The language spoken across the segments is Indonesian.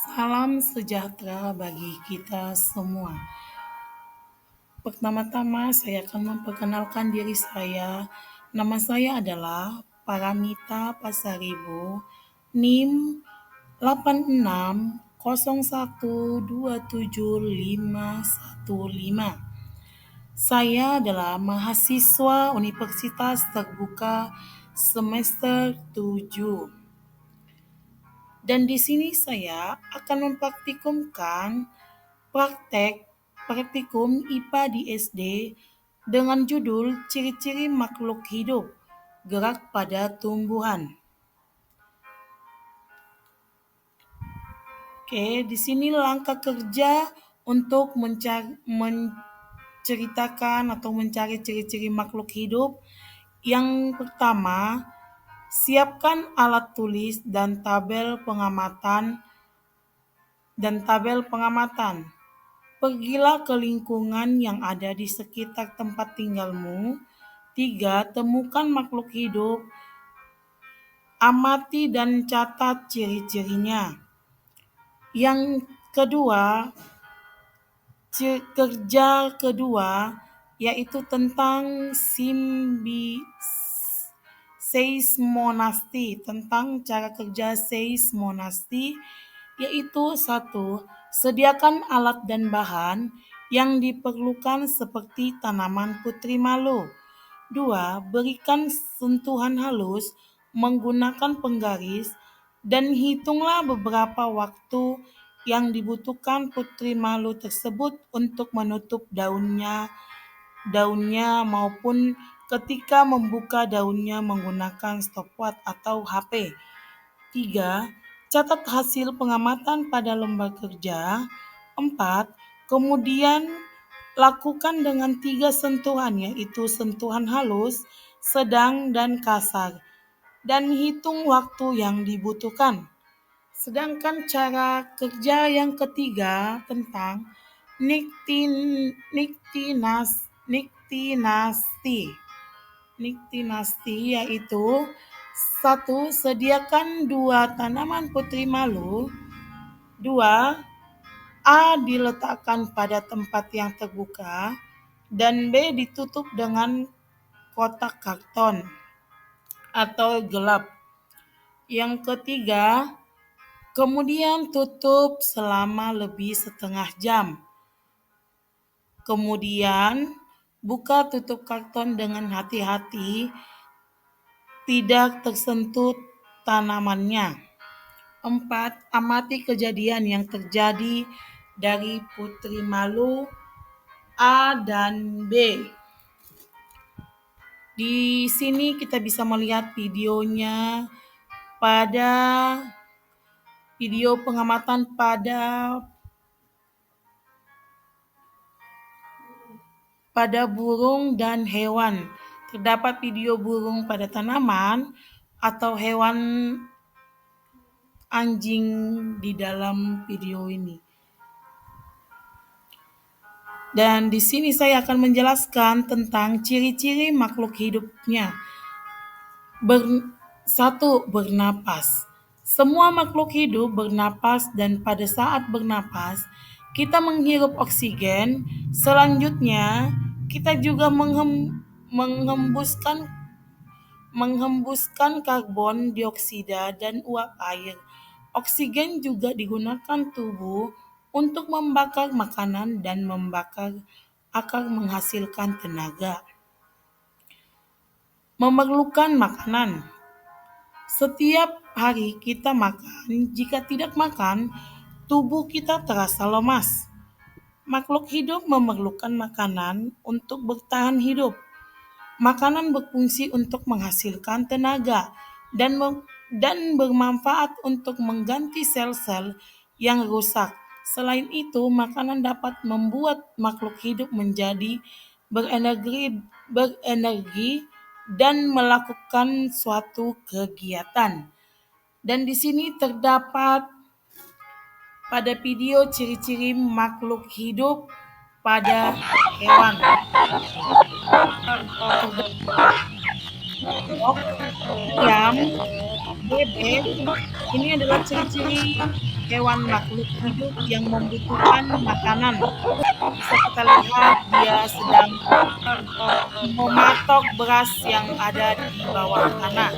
Salam sejahtera bagi kita semua. Pertama-tama saya akan memperkenalkan diri saya. Nama saya adalah Paramita Pasaribu, NIM 8601271515. Saya adalah mahasiswa Universitas Terbuka semester 7. Dan di sini saya akan mempraktikumkan praktikum IPA di SD dengan judul Ciri-ciri Makhluk Hidup, Gerak pada Tumbuhan. Oke, di sini langkah kerja untuk menceritakan atau mencari ciri-ciri makhluk hidup. Yang pertama, siapkan alat tulis dan tabel pengamatan. Pergilah ke lingkungan yang ada di sekitar tempat tinggalmu. 3. Temukan makhluk hidup. Amati dan catat ciri-cirinya. Yang kedua, kerja kedua yaitu tentang seismonasti, tentang cara kerja seismonasti, yaitu 1. Sediakan alat dan bahan yang diperlukan seperti tanaman putri malu. 2. Berikan sentuhan halus menggunakan penggaris dan hitunglah beberapa waktu yang dibutuhkan putri malu tersebut untuk menutup daunnya maupun ketika membuka daunnya menggunakan stopwatch atau HP. 3. Catat hasil pengamatan pada lembar kerja. 4. Kemudian lakukan dengan 3 sentuhan, yaitu sentuhan halus, sedang, dan kasar, dan hitung waktu yang dibutuhkan. Sedangkan cara kerja yang ketiga tentang niktinasti yaitu 1. Sediakan 2 tanaman putri malu. 2. A diletakkan pada tempat yang terbuka dan B ditutup dengan kotak karton atau gelap. Yang ketiga, kemudian tutup selama lebih setengah jam. Kemudian buka tutup karton dengan hati-hati, tidak tersentuh tanamannya. 4. Amati kejadian yang terjadi dari putri malu A dan B. Di sini kita bisa melihat video pengamatan pada burung dan hewan. Terdapat video burung pada tanaman atau hewan anjing di dalam video ini. Dan di sini saya akan menjelaskan tentang ciri-ciri makhluk hidupnya. 1. Bernapas. Semua makhluk hidup bernapas dan pada saat bernapas kita menghirup oksigen. Selanjutnya kita juga menghembuskan karbon dioksida dan uap air. Oksigen juga digunakan tubuh untuk membakar makanan dan membakar akan menghasilkan tenaga. Memerlukan makanan. Setiap hari kita makan. Jika tidak makan, tubuh kita terasa lemas. Makhluk hidup memerlukan makanan untuk bertahan hidup. Makanan berfungsi untuk menghasilkan tenaga dan bermanfaat untuk mengganti sel-sel yang rusak. Selain itu, makanan dapat membuat makhluk hidup menjadi berenergi dan melakukan suatu kegiatan. Dan di sini terdapat pada video ciri-ciri makhluk hidup pada hewan. Ayam B. Ini adalah ciri-ciri hewan makhluk hidup yang membutuhkan makanan. Bisa kita lihat dia sedang mematok beras yang ada di bawah tanah.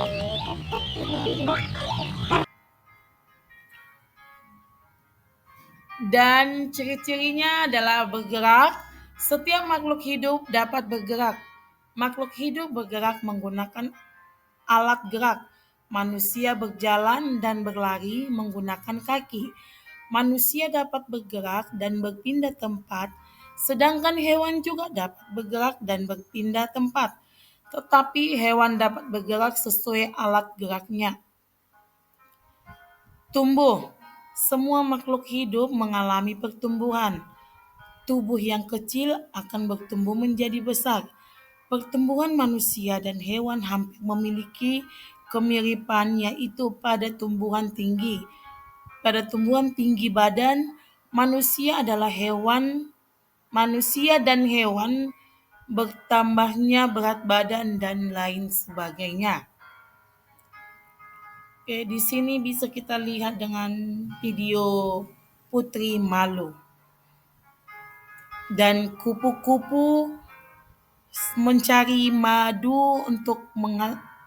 Dan ciri-cirinya adalah bergerak. Setiap makhluk hidup dapat bergerak. Makhluk hidup bergerak menggunakan alat gerak. Manusia berjalan dan berlari menggunakan kaki. Manusia dapat bergerak dan berpindah tempat, sedangkan hewan juga dapat bergerak dan berpindah tempat. Tetapi hewan dapat bergerak sesuai alat geraknya. Tumbuh. Semua makhluk hidup mengalami pertumbuhan. Tubuh yang kecil akan bertumbuh menjadi besar. Pertumbuhan manusia dan hewan hampir memiliki kemiripan, yaitu pada tumbuhan tinggi. Pada tumbuhan tinggi badan, manusia dan hewan bertambahnya berat badan dan lain sebagainya. Oke, di sini bisa kita lihat dengan video Putri Malu. Dan kupu-kupu mencari madu untuk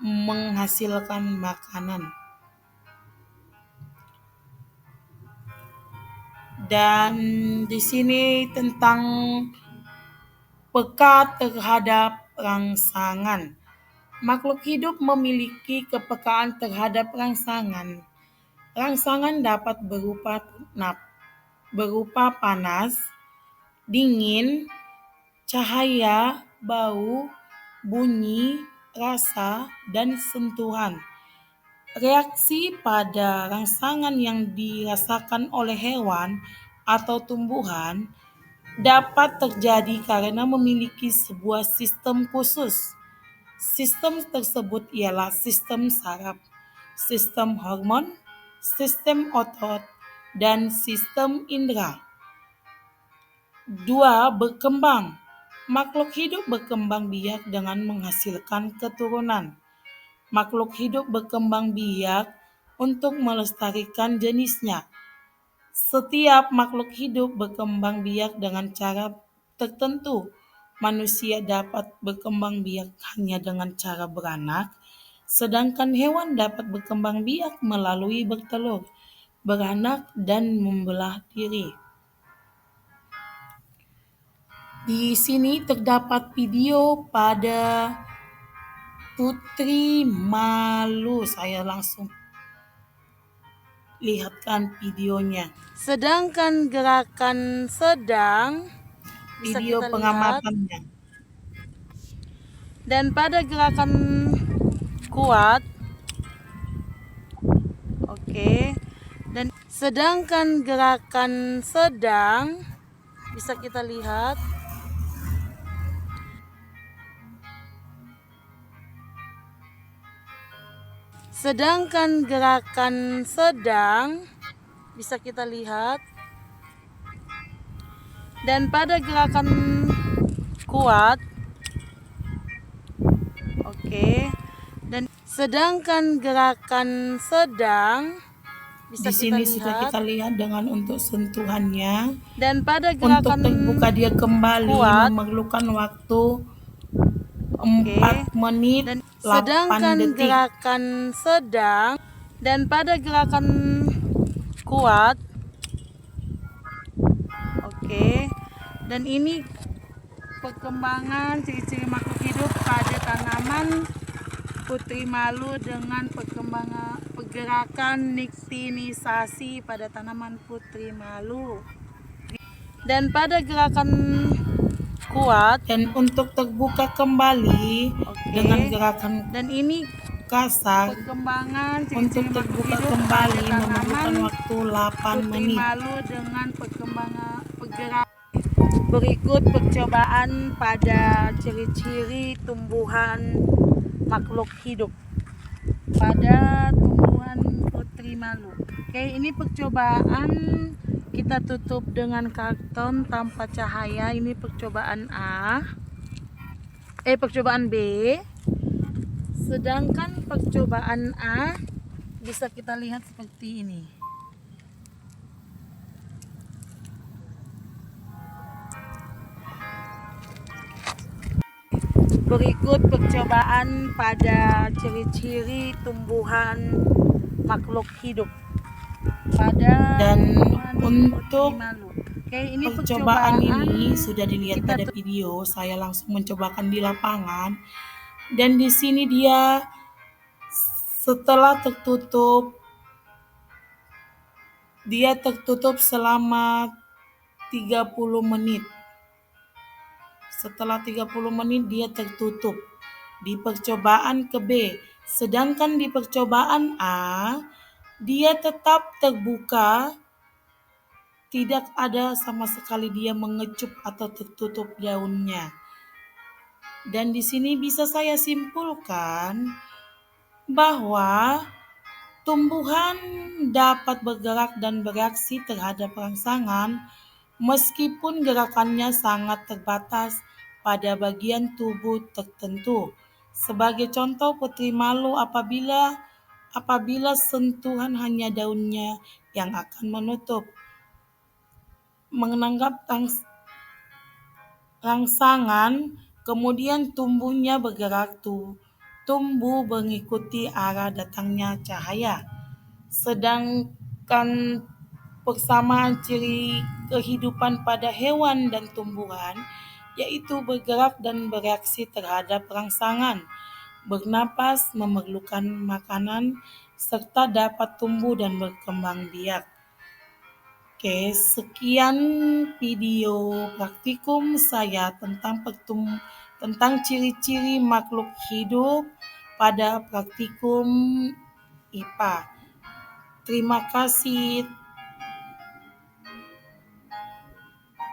menghasilkan makanan. Dan di sini tentang peka terhadap rangsangan. Makhluk hidup memiliki kepekaan terhadap rangsangan. Rangsangan dapat berupa panas, dingin, cahaya, bau, bunyi, rasa, dan sentuhan. Reaksi pada rangsangan yang dirasakan oleh hewan atau tumbuhan dapat terjadi karena memiliki sebuah sistem khusus. Sistem tersebut ialah sistem saraf, sistem hormon, sistem otot, dan sistem indera. 2. Berkembang. Makhluk hidup berkembang biak dengan menghasilkan keturunan. Makhluk hidup berkembang biak untuk melestarikan jenisnya. Setiap makhluk hidup berkembang biak dengan cara tertentu. Manusia dapat berkembang biak hanya dengan cara beranak, sedangkan hewan dapat berkembang biak melalui bertelur, beranak, dan membelah diri. Di sini terdapat video pada Putri Malu. Saya langsung lihatkan videonya. Sedangkan gerakan sedang bisa video kita pengamatannya. Dan pada gerakan kuat, oke. Dan sedangkan gerakan sedang bisa kita lihat. Sedangkan gerakan sedang bisa kita lihat. Dan pada gerakan kuat, oke. Dan sedangkan gerakan sedang bisa di sini sudah kita lihat dengan untuk sentuhannya. Dan pada gerakan untuk terbuka dia kembali kuat, memerlukan waktu 4 menit dan 8 sedangkan detik. Gerakan sedang dan pada gerakan kuat, oke. Dan ini perkembangan ciri-ciri makhluk hidup pada tanaman Putri Malu dengan pergerakan niktinisasi pada tanaman Putri Malu. Dan pada gerakan kuat dan untuk terbuka kembali dengan gerakan dan ini kasar perkembangan untuk terbuka kembali memerlukan waktu 8 menit. Malu dengan pergerakan berikut percobaan pada ciri-ciri tumbuhan makhluk hidup pada tumbuhan Putri Malu. Oke, ini percobaan. Kita tutup dengan karton tanpa cahaya. Ini percobaan percobaan B. Sedangkan percobaan A bisa kita lihat seperti ini. Berikut percobaan pada ciri-ciri tumbuhan makhluk hidup pada Dan untuk ini percobaan ini sudah dilihat pada video, saya langsung mencobakan di lapangan. Dan di sini dia setelah tertutup selama 30 menit. Setelah 30 menit dia tertutup di percobaan ke B. Sedangkan di percobaan A, dia tetap terbuka, tidak ada sama sekali dia mengecup atau tertutup daunnya. Dan di sini bisa saya simpulkan bahwa tumbuhan dapat bergerak dan bereaksi terhadap rangsangan meskipun gerakannya sangat terbatas pada bagian tubuh tertentu. Sebagai contoh, putri malu apabila sentuhan hanya daunnya yang akan menganggap rangsangan, kemudian tumbuhnya bergerak tumbuh mengikuti arah datangnya cahaya. Sedangkan persamaan ciri kehidupan pada hewan dan tumbuhan yaitu bergerak dan bereaksi terhadap rangsangan, bernapas, memerlukan makanan, serta dapat tumbuh dan berkembang biak. Oke, sekian video praktikum saya tentang ciri-ciri makhluk hidup pada praktikum IPA. Terima kasih.